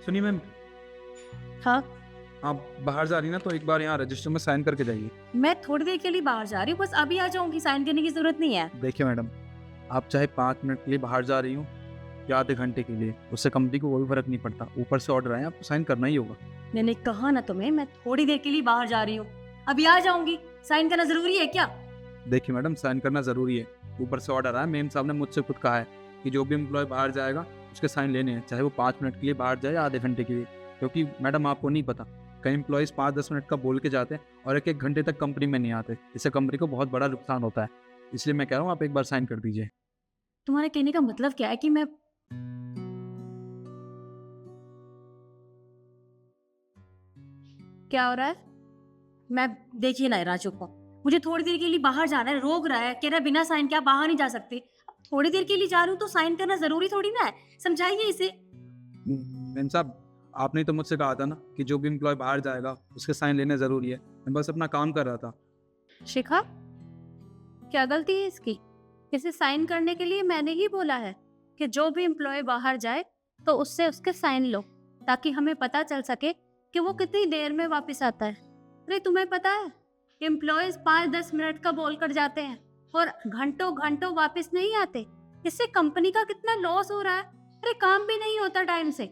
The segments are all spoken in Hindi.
सुनिए मैम, हाँ, आप बाहर जा रही ना तो एक बार यहाँ रजिस्टर में साइन करके जाइए। मैं थोड़ी देर के लिए बाहर जा रही हूँ, बस अभी आ जाऊंगी, साइन करने की जरूरत नहीं है। देखिए मैडम, आप चाहे 5 मिनट के लिए बाहर जा रही हो या आधे घंटे के लिए, उससे कंपनी को कोई फर्क नहीं पड़ता। ऊपर से ऑर्डर आए, आपको साइन करना ही होगा। मैंने कहा ना तुम्हें, मैं थोड़ी देर के लिए बाहर जा रही हूँ, अभी आ जाऊंगी। साइन करना जरूरी है क्या? देखिए मैडम, साइन करना ज़रूरी है। ऊपर से ऑर्डर आया, मेम साहब ने मुझसे खुद कहा है कि जो भी एम्प्लॉय बाहर जाएगा उसके साइन लेने हैं, चाहे वो 5 मिनट के लिए बाहर जाए या आधे घंटे के लिए। क्योंकि मैडम आपको नहीं पता, कई एम्प्लॉयज़ 5-10 मिनट का बोल के जाते हैं और 1-1 घंटे तक कंपनी में नहीं आते। इससे कंपनी को बहुत बड़ा नुकसान होता है। इसलिए मैं कह रहा हूँ आप एक बार साइन कर दीजिए। तुम्हारे कहने का मतलब क्या है कि मैं क्या हो रहा है? मैं देखिए ना राजू को, मुझे थोड़ी देर के लिए बाहर जाना है, रोक रहा है, कह रहा है बिना साइन के आप बाहर नहीं जा सकते। अब थोड़ी देर के लिए जा रही हूँ तो साइन करना जरूरी थोड़ी ना है, समझाइए इसे। मेम साहब, आपने तो मुझसे कहा था ना कि जो भी एम्प्लॉय बाहर जाएगा उसके साइन लेने ज़रूरी है। मैं बस अपना काम कर रहा था। शिखा, क्या गलती है इसकी? इसे साइन करने के लिए मैंने ही बोला है कि जो भी एम्प्लॉय बाहर जाए तो उससे उसके साइन लो, ताकि हमें पता चल सके कि वो कितनी देर में वापस आता है। अरे तुम्हें पता है, एम्प्लॉयज 5-10 मिनट का बोल कर जाते हैं और घंटों घंटों वापस नहीं आते। इससे कंपनी का कितना लॉस हो रहा है। अरे काम भी नहीं होता टाइम से,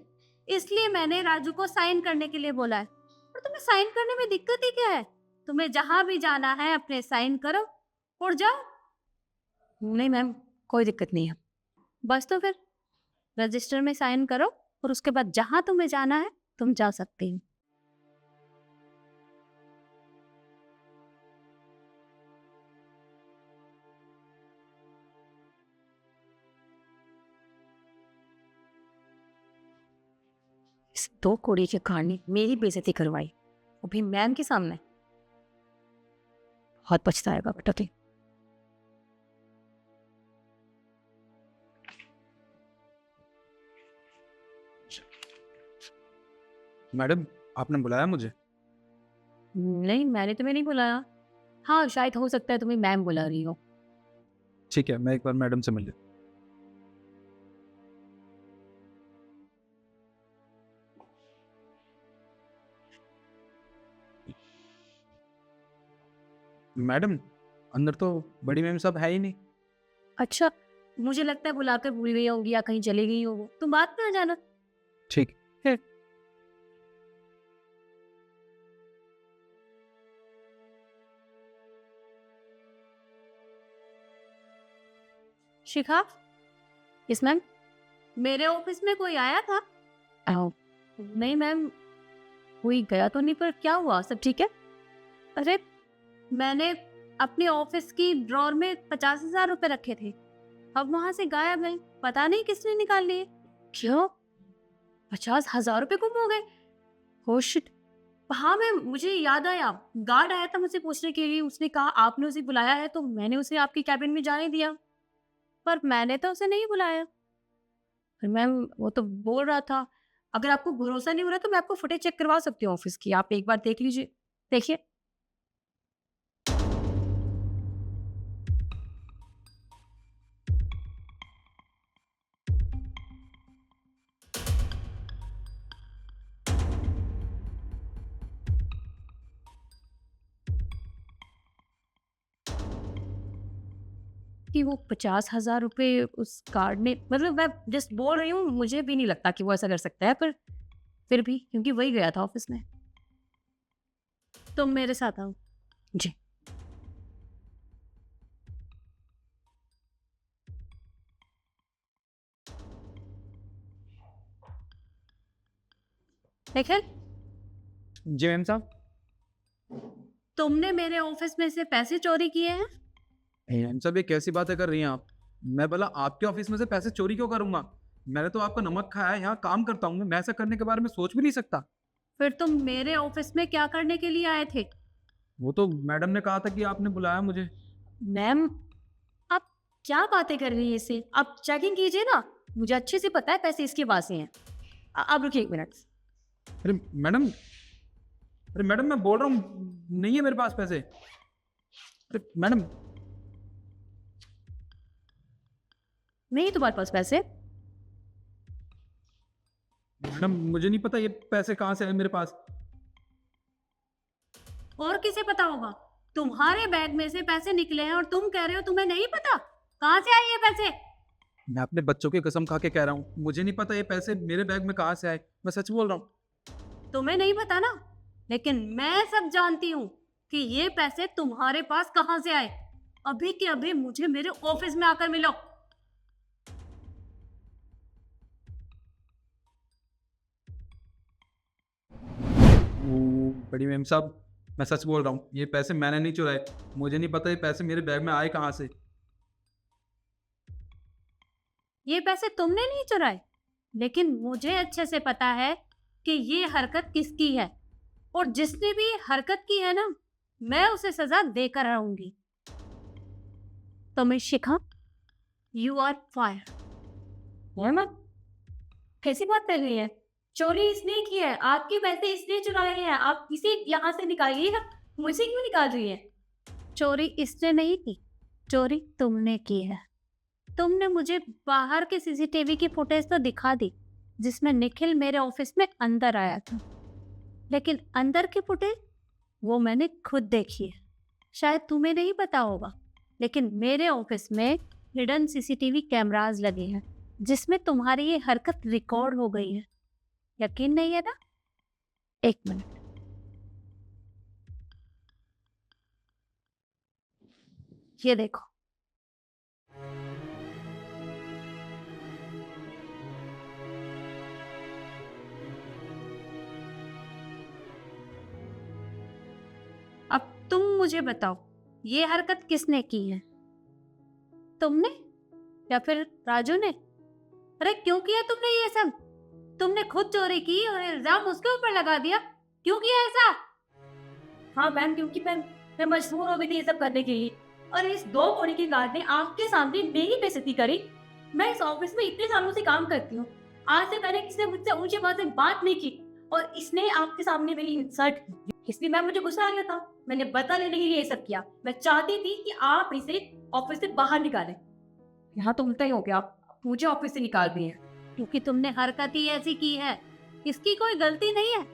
इसलिए मैंने राजू को साइन करने के लिए बोला है। और तुम्हें साइन करने में दिक्कत ही क्या है? तुम्हें जहां भी जाना है अपने साइन करो और जाओ। नहीं मैम, कोई दिक्कत नहीं है, बस तो फिर रजिस्टर में साइन करो और उसके बाद जहां तुम्हें जाना है तुम जा सकती हो। इस दो कोड़ी के कारण मेरी बेइज्जती करवाई, वो भी मैम के सामने। बहुत पछताएगा बेटा तू। मैडम, आपने बुलाया मुझे? नहीं, मैंने तुम्हें नहीं बुलाया। हाँ, शायद हो सकता है तुम्हें मैम बुला रही हो। ठीक है, मैं एक बार मैडम से मिल लेता हूँ। मैडम, अंदर तो बड़ी मैम साहब है ही नहीं। अच्छा, मुझे लगता है बुलाकर भूल गई होंगी या कहीं चली गई हो वो, तुम बात में आ जाना। ठीक। शिखा, यस मैम, मेरे ऑफिस में कोई आया था? नहीं मैम, कोई गया तो नहीं, पर क्या हुआ, सब ठीक है? अरे, मैंने अपने ऑफिस की ड्रॉर में 50,000 रुपए रखे थे, अब वहां से गायब है, पता नहीं किसने निकाल लिए। क्यों? 50,000 रुपए गुम हो गए? हो शिट। हाँ मैम, मुझे याद आया, गार्ड आया था मुझसे पूछने के लिए, उसने कहा आपने उसे बुलाया है तो मैंने उसे आपकी कैबिन में जाने दिया, पर मैंने तो उसे नहीं बुलाया। फिर मैम, वो तो बोल रहा था, अगर आपको भरोसा नहीं हो रहा तो मैं आपको फुटेज चेक करवा सकती हूँ ऑफिस की, आप एक बार देख लीजिए। देखिए। कि वो 50,000 रुपए उस कार्ड में, मतलब मैं जस्ट बोल रही हूँ, मुझे भी नहीं लगता कि वो ऐसा कर सकता है, पर फिर भी क्योंकि वही गया था ऑफिस में। तुम मेरे साथ आओ। जी। देखिए, जी मैम साहब। तुमने मेरे ऑफिस में से पैसे चोरी किए हैं। मैम साहब, ये कैसी बातें कर रही हैं आप? मैं भला आपके ऑफिस में से पैसे चोरी क्यों करूंगा? मैंने तो आपका नमक खाया है, यहाँ काम करता हूँ मैं ऐसा करने के बारे में सोच भी नहीं सकता। फिर तुम मेरे ऑफिस में क्या करने के लिए आए थे? वो तो मैडम ने कहा था कि आपने बुलाया मुझे। मैम, आप क्या बातें कर रही हैं इससे? आप चेकिंग कीजिए ना, मुझे अच्छे से पता है पैसे इसके पास ही हैं। आप रुकिए 1 मिनट। अरे मैडम, अरे मैडम, मैं बोल रहा हूँ नहीं है मेरे पास पैसे। अरे मैडम। नहीं तुम्हारे पास पैसे? मैडम मुझे नहीं पता ये पैसे कहाँ से आए मेरे पास। और किसे पता होगा? तुम्हारे बैग में से पैसे निकले हैं और तुम कह रहे हो तुम्हें नहीं पता कहाँ से आए ये पैसे? मैं अपने बच्चों की कसम खा के कह रहा हूँ, मुझे नहीं पता ये पैसे मेरे बैग में कहाँ से आए, मैं सच बोल रहा हूँ। तुम्हें नहीं पता ना, लेकिन मैं सब जानती हूँ कि ये पैसे तुम्हारे पास कहाँ से आए। अभी के अभी मुझे मेरे ऑफिस में आकर मिलो। बड़ी मैम साहब, मैं सच बोल रहा हूँ, ये पैसे मैंने नहीं चुराए, मुझे नहीं पता ये पैसे मेरे बैग में आए कहाँ से। ये पैसे तुमने नहीं चुराए, लेकिन मुझे अच्छे से पता है कि ये हरकत किसकी है, और जिसने भी ये हरकत की है ना, मैं उसे सजा देकर रहूंगी। तो शिखा, यू आर फायर। मोहम्मद, कैसी बात कर रही है? चोरी इसने की है, आपके पैसे इसने चुराए हैं, आप इसे यहाँ से निकालिएगा। मुझे क्यों निकाल रही है? चोरी इसने नहीं की, चोरी तुमने की है। तुमने मुझे बाहर के सीसीटीवी की फुटेज तो दिखा दी जिसमें निखिल मेरे ऑफिस में अंदर आया था, लेकिन अंदर की फुटेज वो मैंने खुद देखी है। शायद तुम्हें नहीं पता होगा, लेकिन मेरे ऑफिस में हिडन सीसीटीवी कैमरास लगे हैं जिसमें तुम्हारी ये हरकत रिकॉर्ड हो गई है। यकीन नहीं है ना? एक मिनट, ये देखो। अब तुम मुझे बताओ, ये हरकत किसने की है? तुमने या फिर राजू ने? अरे क्यों किया तुमने ये सब? तुमने खुद चोरी की और इल्जाम उसके ऊपर लगा दिया। क्यों किया ऐसा? हाँ मैम, क्योंकि मैं मजबूर हो गई थी ये सब करने के लिए, और इस दो कोड़ी की गार्ड ने आपके सामने मेरी बेइज्जती करी। मैं इस ऑफिस में इतने सालों से काम करती हूँ, आज से पहले किसी ने मुझसे ऊंची आवाज में बात नहीं की, और इसने आपके सामने मेरी इंसल्ट की। इसलिए मैम मुझे गुस्सा आ गया था, मैंने बदला लेने के लिए ये सब किया। मैं चाहती थी कि आप इसे ऑफिस से बाहर निकालें। यहाँ तो उल्टा ही हो गया, आप मुझे ऑफिस से निकाल रही हैं। क्योंकि तुमने हरकत ही ऐसी की है। इसकी कोई गलती नहीं है,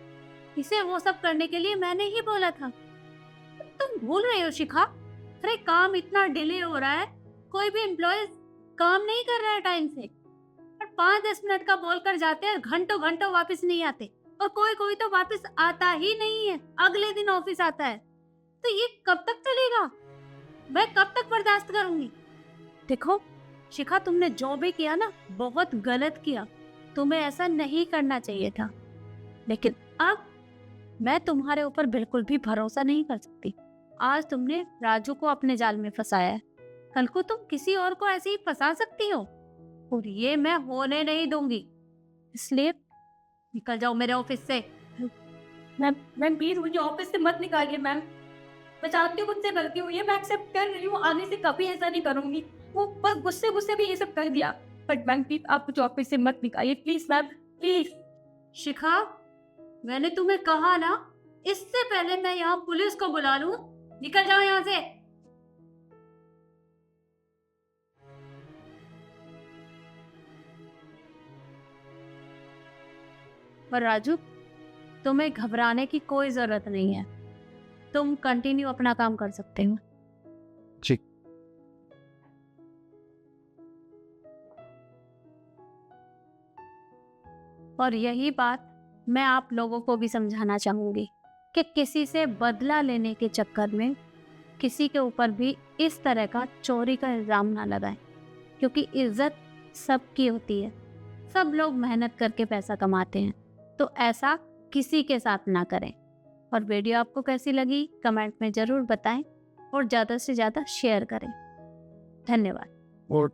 इसे वो सब करने के लिए मैंने ही बोला था। तुम भूल रहे हो शिखा? अरे काम इतना डिले हो रहा है, कोई भी एम्प्लॉय काम नहीं कर रहा है टाइम से, और 5-10 मिनट का बोल कर जाते हैं, घंटों घंटों वापस नहीं आते, और कोई कोई तो वापस आता ही नहीं है, अगले दिन ऑफिस आता है। तो ये कब तक चलेगा? मैं कब तक बर्दाश्त करूंगी? देखो शिखा, तुमने जो भी किया ना, बहुत गलत किया। तुम्हें ऐसा नहीं करना चाहिए था, लेकिन अब मैं तुम्हारे ऊपर बिल्कुल भी भरोसा नहीं कर सकती। आज तुमने राजू को अपने जाल में फंसाया है, कल को तुम किसी और को ऐसे ही फंसा सकती हो, और ये मैं होने नहीं दूंगी। इसलिए निकल जाओ मेरे ऑफिस से। मैम प्लीज मुझे ऑफिस से मत निकालिए मैम। मैं चाहती हूँ मुझसे गलती हुई है, मैं एक्सेप्ट कर रही हूँ, आगे से कभी ऐसा नहीं करूंगी। वो बस गुस्से गुस्से भी ये सब कर दिया, बट मैम प्लीज आप मुझे ऑफिस से मत निकालिए, प्लीज मैम, प्लीज। शिखा, मैंने तुम्हें कहा ना, इससे पहले मैं यहाँ पुलिस को बुला लूं, निकल जाओ यहाँ से। पर राजू, तुम्हें घबराने की कोई जरूरत नहीं है, तुम कंटिन्यू अपना काम कर सकते हो। जी। और यही बात मैं आप लोगों को भी समझाना चाहूंगी कि किसी से बदला लेने के चक्कर में किसी के ऊपर भी इस तरह का चोरी का इल्जाम ना लगाएं, क्योंकि इज्जत सबकी होती है, सब लोग मेहनत करके पैसा कमाते हैं, तो ऐसा किसी के साथ ना करें। और वीडियो आपको कैसी लगी कमेंट में ज़रूर बताएं, और ज़्यादा से ज़्यादा शेयर करें। धन्यवाद। और